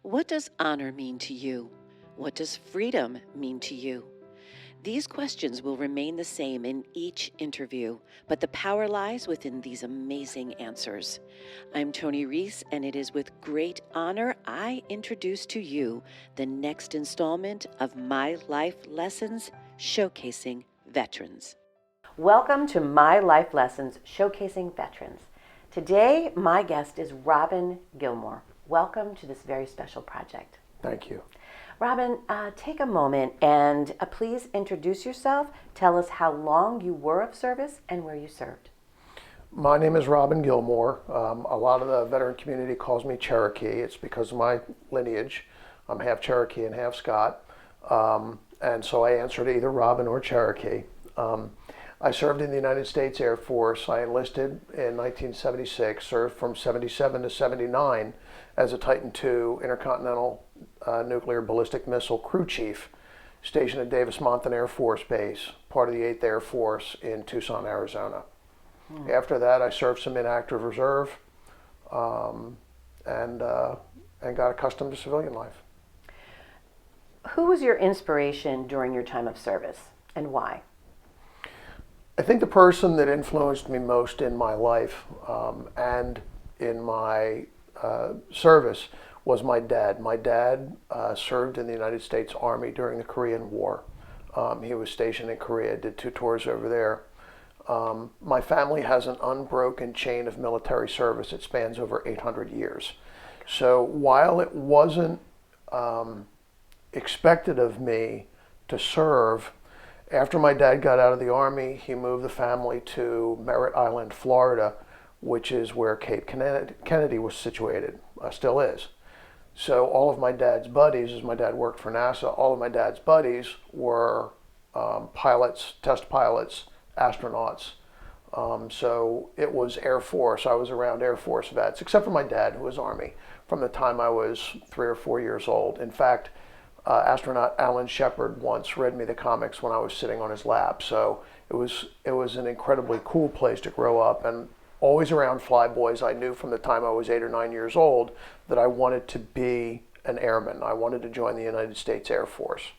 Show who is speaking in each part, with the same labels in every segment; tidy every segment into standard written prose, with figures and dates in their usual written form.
Speaker 1: What does honor mean to you? What does freedom mean to you? These questions will remain the same in each interview, but the power lies within these amazing answers. I'm Tony Reese, and it is with great honor I introduce to you the next installment of My Life Lessons Showcasing Veterans. Welcome to My Life Lessons Showcasing Veterans. Today, my guest is Robin Gilmore. Welcome to this very special project.
Speaker 2: Thank you.
Speaker 1: Robin, take a moment and please introduce yourself. Tell us how long you were of service and where you served.
Speaker 2: My name is Robin Gilmore. A lot of the veteran community calls me Cherokee. It's because of my lineage. I'm half Cherokee and half Scot. And so I answer to either Robin or Cherokee. I served in the United States Air Force. I enlisted in 1976, served from 77 to 79 as a Titan II Intercontinental Nuclear Ballistic Missile Crew Chief, stationed at Davis-Monthan Air Force Base, part of the 8th Air Force in Tucson, Arizona. After that, I served some inactive reserve and got accustomed to civilian life.
Speaker 1: Who was your inspiration during your time of service and why?
Speaker 2: I think the person that influenced me most in my life and in my service was my dad. My dad served in the United States Army during the Korean War. He was stationed in Korea, did 2 tours over there. My family has an unbroken chain of military service. It spans over 800 years. So while it wasn't expected of me to serve, after my dad got out of the Army, he moved the family to Merritt Island, Florida, which is where Cape Kennedy was situated, still is. So all of my dad's buddies, as my dad worked for NASA, all of my dad's buddies were pilots, test pilots, astronauts. So it was Air Force. I was around Air Force vets, except for my dad, who was Army, from the time I was 3 or 4 years old. In fact, astronaut Alan Shepard once read me the comics when I was sitting on his lap. So it was an incredibly cool place to grow up, and always around flyboys. I knew from the time I was 8 or 9 years old that I wanted to be an airman. I wanted to join the United States Air Force.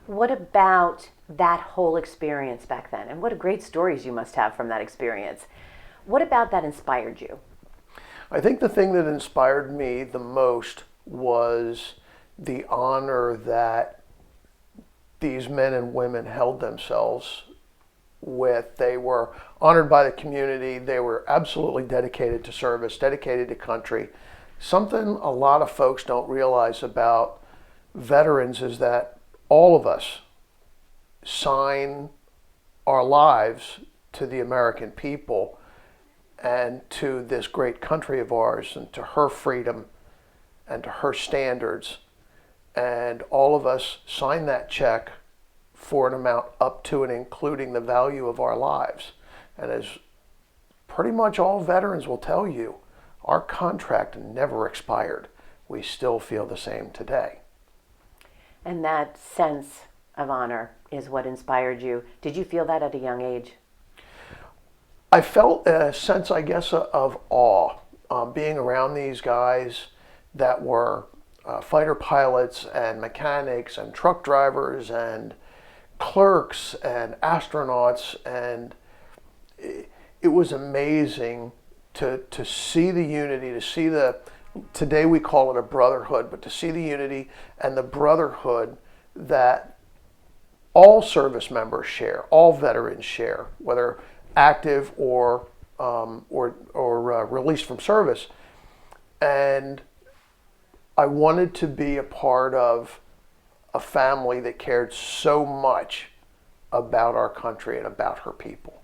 Speaker 1: What about that whole experience back then? And what great stories you must have from that experience. What about that inspired you?
Speaker 2: I think the thing that inspired me the most was the honor that these men and women held themselves with. They were honored by the community. They were absolutely dedicated to service, dedicated to country. Something a lot of folks don't realize about veterans is that all of us sign our lives to the American people and to this great country of ours and to her freedom and to her standards. And all of us sign that check for an amount up to and including the value of our lives. And as pretty much all veterans will tell you, our contract never expired. We still feel the same today.
Speaker 1: And that sense of honor is what inspired you. Did you feel that at a young age?
Speaker 2: I felt a sense, I guess, of awe being around these guys that were fighter pilots and mechanics and truck drivers and clerks and astronauts, and it was amazing to see the unity, to see today we call it a brotherhood, but to see the unity and the brotherhood that all service members share, all veterans share, whether active or released from service. And I wanted to be a part of a family that cared so much about our country and about her people.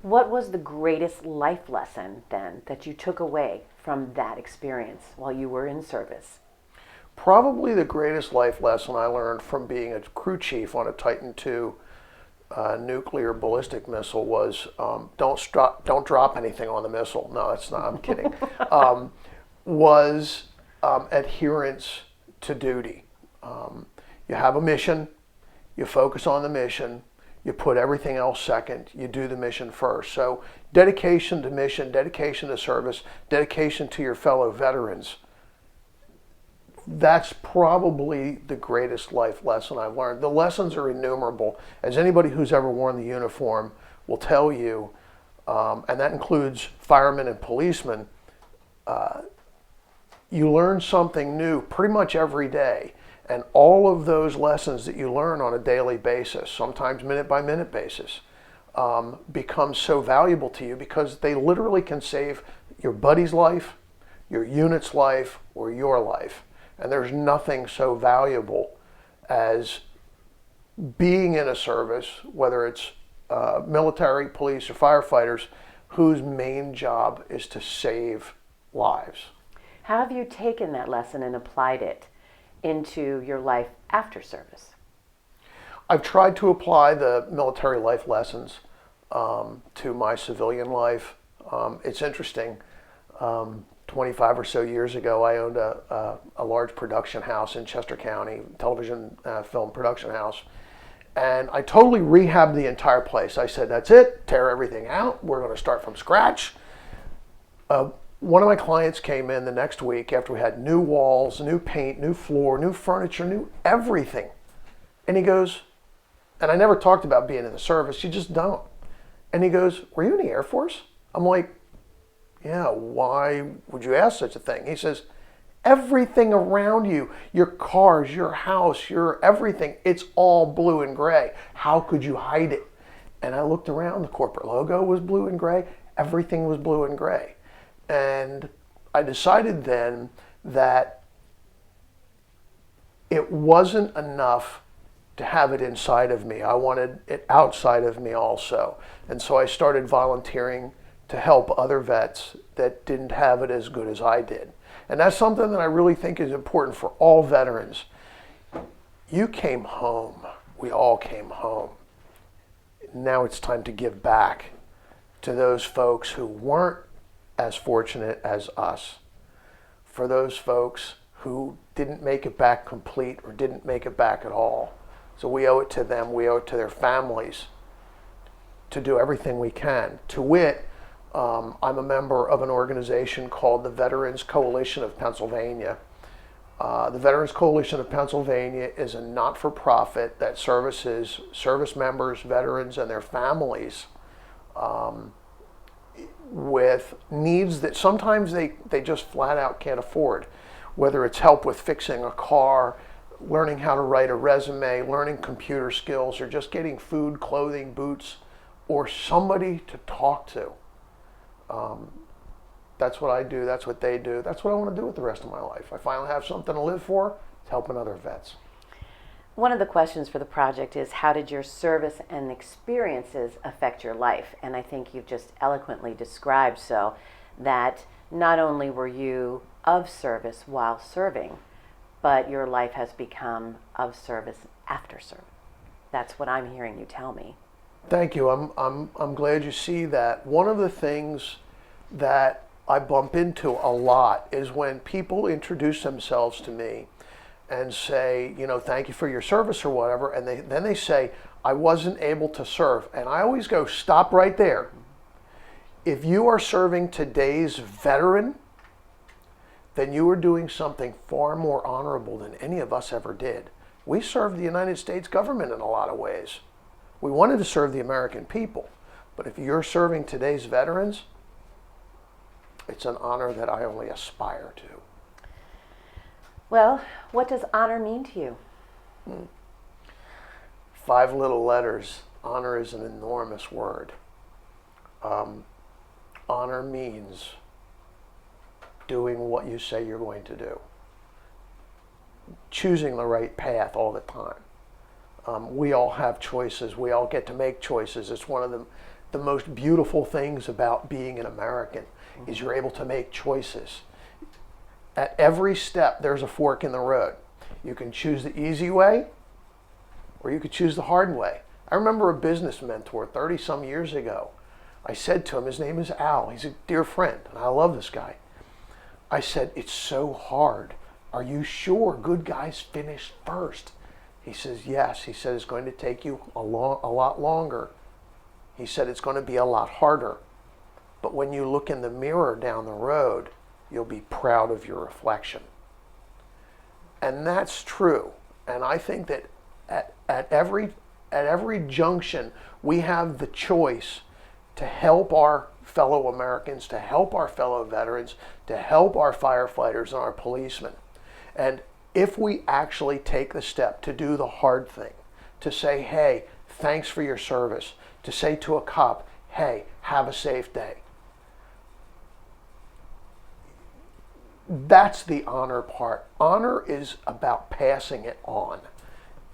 Speaker 1: What was the greatest life lesson then that you took away from that experience while you were in service?
Speaker 2: Probably the greatest life lesson I learned from being a crew chief on a Titan II nuclear ballistic missile was don't drop anything on the missile. No, that's not. I'm kidding. Was adherence to duty. You have a mission, you focus on the mission, you put everything else second, you do the mission first. So dedication to mission, dedication to service, dedication to your fellow veterans. that's probably the greatest life lesson I've learned. The lessons are innumerable, as anybody who's ever worn the uniform will tell you, and that includes firemen and policemen. You learn something new pretty much every day. And all of those lessons that you learn on a daily basis, sometimes minute by minute basis, become so valuable to you because they literally can save your buddy's life, your unit's life, or your life. And there's nothing so valuable as being in a service, whether it's military, police, or firefighters, whose main job is to save lives.
Speaker 1: How have you taken that lesson and applied it into your life after service?
Speaker 2: I've tried to apply the military life lessons to my civilian life. It's interesting. 25 or so years ago, I owned a large production house in Chester County, television film production house. And I totally rehabbed the entire place. I said, that's it, tear everything out. We're going to start from scratch. One of my clients came in the next week after we had new walls, new paint, new floor, new furniture, new everything. And he goes, and I never talked about being in the service, you just don't. And he goes, were you in the Air Force? I'm like, yeah, why would you ask such a thing? He says, everything around you, your cars, your house, your everything, it's all blue and gray. How could you hide it? And I looked around, the corporate logo was blue and gray, everything was blue and gray. And I decided then that it wasn't enough to have it inside of me. I wanted it outside of me also. And so I started volunteering to help other vets that didn't have it as good as I did. And that's something that I really think is important for all veterans. You came home. We all came home. Now it's time to give back to those folks who weren't as fortunate as us, for those folks who didn't make it back complete or didn't make it back at all. So we owe it to them, we owe it to their families to do everything we can. To wit, I'm a member of an organization called the Veterans Coalition of Pennsylvania. The Veterans Coalition of Pennsylvania is a not-for-profit that services service members, veterans, and their families with needs that sometimes they just flat out can't afford, whether it's help with fixing a car, learning how to write a resume, learning computer skills, or just getting food, clothing, boots, or somebody to talk to. That's what I do, that's what they do, that's what I want to do with the rest of my life. I finally have something to live for, it's helping other vets.
Speaker 1: One of the questions for the project is, how did your service and experiences affect your life? And I think you've just eloquently described so that not only were you of service while serving, but your life has become of service after service. That's what I'm hearing you tell me.
Speaker 2: Thank you. I'm glad you see that. One of the things that I bump into a lot is when people introduce themselves to me and say, you know, thank you for your service or whatever, and then they say, I wasn't able to serve. And I always go, stop right there. If you are serving today's veteran, then you are doing something far more honorable than any of us ever did. We served the United States government in a lot of ways. We wanted to serve the American people. But if you're serving today's veterans, it's an honor that I only aspire to.
Speaker 1: Well, what does honor mean to you?
Speaker 2: 5 little letters. Honor is an enormous word. Honor means doing what you say you're going to do. Choosing the right path all the time. We all have choices. We all get to make choices. It's one of the most beautiful things about being an American is you're able to make choices. At every step, there's a fork in the road. You can choose the easy way, or you could choose the hard way. I remember a business mentor 30 some years ago. I said to him, his name is Al, he's a dear friend, and I love this guy. I said, it's so hard. Are you sure good guys finish first? He says, yes. He said, it's going to take you a lot longer. He said, it's going to be a lot harder. But when you look in the mirror down the road, you'll be proud of your reflection. And that's true. And I think that at every junction, we have the choice to help our fellow Americans, to help our fellow veterans, to help our firefighters and our policemen. And if we actually take the step to do the hard thing, to say, hey, thanks for your service, to say to a cop, hey, have a safe day. That's the honor part. Honor is about passing it on.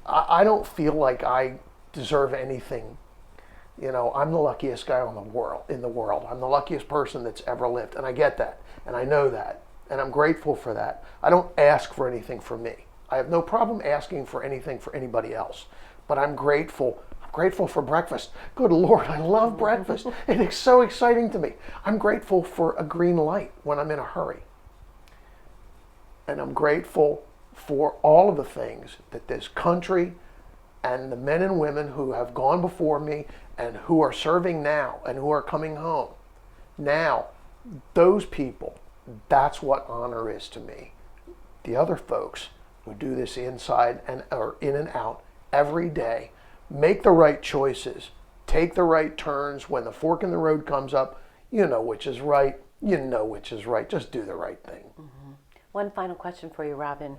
Speaker 2: I don't feel like I deserve anything. You know, I'm the luckiest guy in the world. I'm the luckiest person that's ever lived. And I get that. And I know that. And I'm grateful for that. I don't ask for anything for me. I have no problem asking for anything for anybody else. But I'm grateful. I'm grateful for breakfast. Good Lord, I love breakfast. It is so exciting to me. I'm grateful for a green light when I'm in a hurry. And I'm grateful for all of the things that this country and the men and women who have gone before me and who are serving now and who are coming home now, those people, that's what honor is to me. The other folks who do this inside and or in and out every day, make the right choices, take the right turns. When the fork in the road comes up, you know which is right. You know which is right. Just do the right thing.
Speaker 1: Mm-hmm. One final question for you, Robin.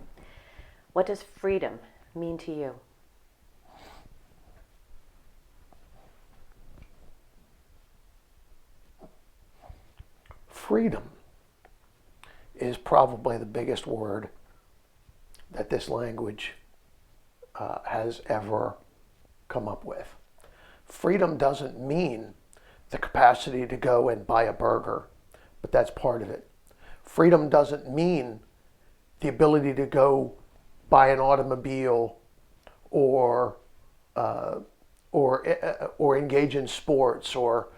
Speaker 1: What does freedom mean to you?
Speaker 2: Freedom is probably the biggest word that this language has ever come up with. Freedom doesn't mean the capacity to go and buy a burger, but that's part of it. Freedom doesn't mean the ability to go buy an automobile or engage in sports or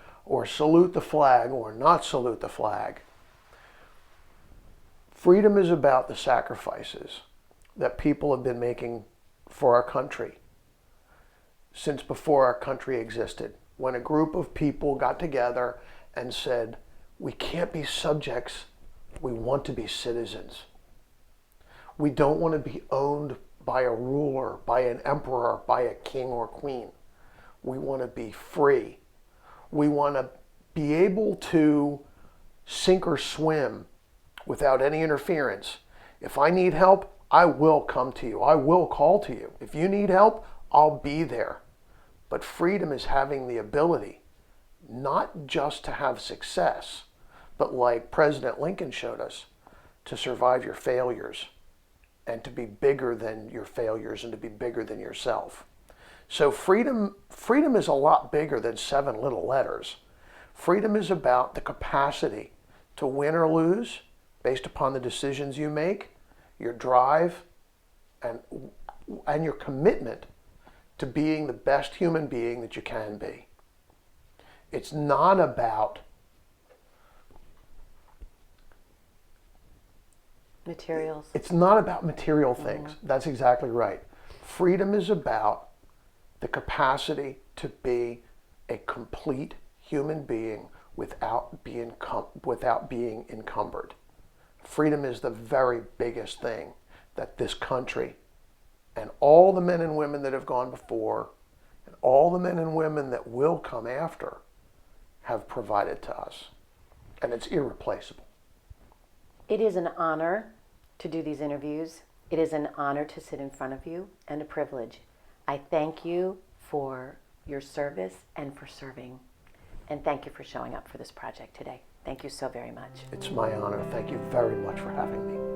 Speaker 2: salute the flag or not salute the flag. Freedom is about the sacrifices that people have been making for our country since before our country existed. When a group of people got together and said, we can't be subjects, we want to be citizens. We don't want to be owned by a ruler, by an emperor, by a king or queen. We want to be free. We want to be able to sink or swim without any interference. If I need help, I will come to you. I will call to you. If you need help, I'll be there. But freedom is having the ability not just to have success, but like President Lincoln showed us, to survive your failures and to be bigger than your failures and to be bigger than yourself. So freedom is a lot bigger than 7 little letters. Freedom is about the capacity to win or lose based upon the decisions you make, your drive, and your commitment to being the best human being that you can be. It's not about
Speaker 1: materials.
Speaker 2: It's not about material things. Mm-hmm. That's exactly right. Freedom is about the capacity to be a complete human being without being encumbered. Freedom is the very biggest thing that this country and all the men and women that have gone before and all the men and women that will come after have provided to us. And it's irreplaceable.
Speaker 1: It is an honor to do these interviews. It is an honor to sit in front of you and a privilege. I thank you for your service and for serving. And thank you for showing up for this project today. Thank you so very much.
Speaker 2: It's my honor. Thank you very much for having me.